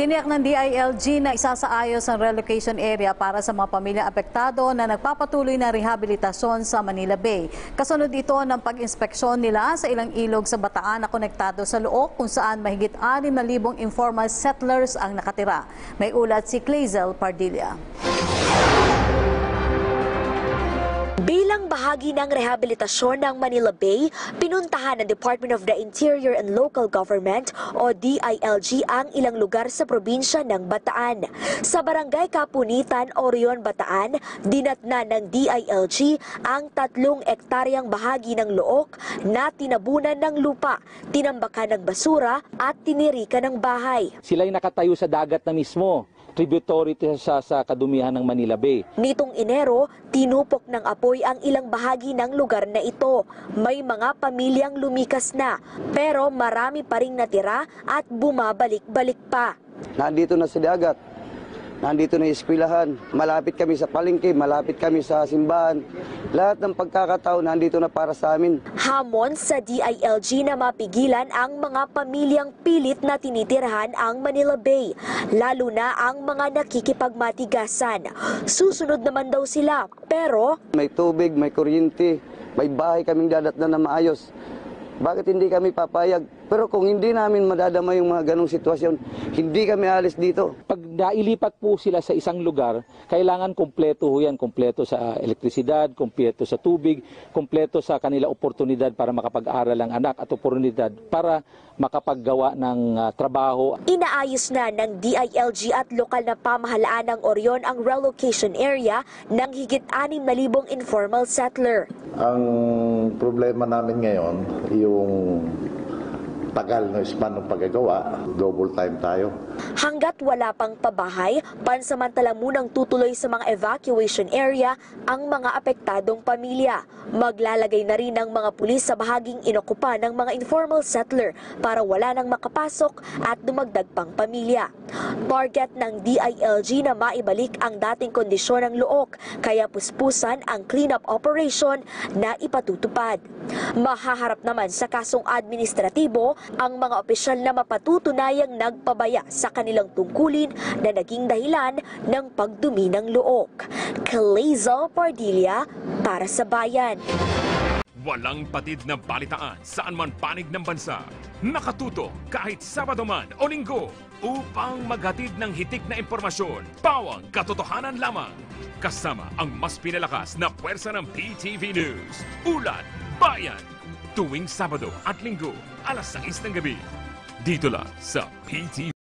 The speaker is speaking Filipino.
Tiniyak ng DILG na isasaayos ang relocation area para sa mga pamilyang apektado na nagpapatuloy na rehabilitasyon sa Manila Bay. Kasunod ito ng pag-inspeksyon nila sa ilang ilog sa Bataan na konektado sa Looc kung saan mahigit 6,000 informal settlers ang nakatira. May ulat si Clazel Pardilla. Bilang bahagi ng rehabilitasyon ng Manila Bay, pinuntahan ng Department of the Interior and Local Government o DILG ang ilang lugar sa probinsya ng Bataan. Sa Barangay Kapunitan, Orion, Bataan, dinatna ng DILG ang 3 ektaryang bahagi ng Looc na tinabunan ng lupa, tinambakan ng basura at tinirikan ng bahay. Sila'y nakatayo sa dagat na mismo. Tributary siya sa kadumihan ng Manila Bay. Nitong Enero, tinupok ng apoy ang ilang bahagi ng lugar na ito. May mga pamilyang lumikas na, pero marami pa ring natira at bumabalik-balik pa. Nandito na sa dagat, nandito na yung eskwelahan, malapit kami sa palengke, malapit kami sa simbahan. Lahat ng pagkakataon nandito na para sa amin. Hamon sa DILG na mapigilan ang mga pamilyang pilit na tinitirhan ang Manila Bay, lalo na ang mga nakikipagmatigasan. Susunod naman daw sila, pero may tubig, may kuryente, may bahay kaming dadatnan na maayos. Bakit hindi kami papayag? Pero kung hindi namin madadama yung mga ganong sitwasyon, hindi kami alis dito. Pag nailipat po sila sa isang lugar, kailangan kompleto yan. Kompleto sa elektrisidad, kompleto sa tubig, kompleto sa kanila oportunidad para makapag-aral ang anak at oportunidad para makapaggawa ng trabaho. Inaayos na ng DILG at lokal na pamahalaan ng Orion ang relocation area ng higit 6,000 informal settler. Ang problema namin ngayon, yung tagal ng span ng paggagawa, double time tayo. Hanggat wala pang pabahay, pansamantala munang tutuloy sa mga evacuation area ang mga apektadong pamilya. Maglalagay na rin ng mga pulis sa bahaging inokupa ng mga informal settler para wala nang makapasok at dumagdag pang pamilya. Target ng DILG na maibalik ang dating kondisyon ng Looc, kaya puspusan ang cleanup operation na ipatutupad. Mahaharap naman sa kasong administratibo ang mga opisyal na mapatutunayang nagpabaya sa kanilang tungkulin na naging dahilan ng pagdumi ng Looc. Clazel Pardilla para sa Bayan. Walang patid na balitaan saan man panig ng bansa. Nakatuto kahit Sabado man o Linggo upang maghatid ng hitik na impormasyon. Pawang katotohanan lamang. Kasama ang mas pinalakas na puwersa ng PTV News. Ulat Bayan. Tuwing Sabado at Linggo, alas 6 ng gabi. Dito lang sa PTV.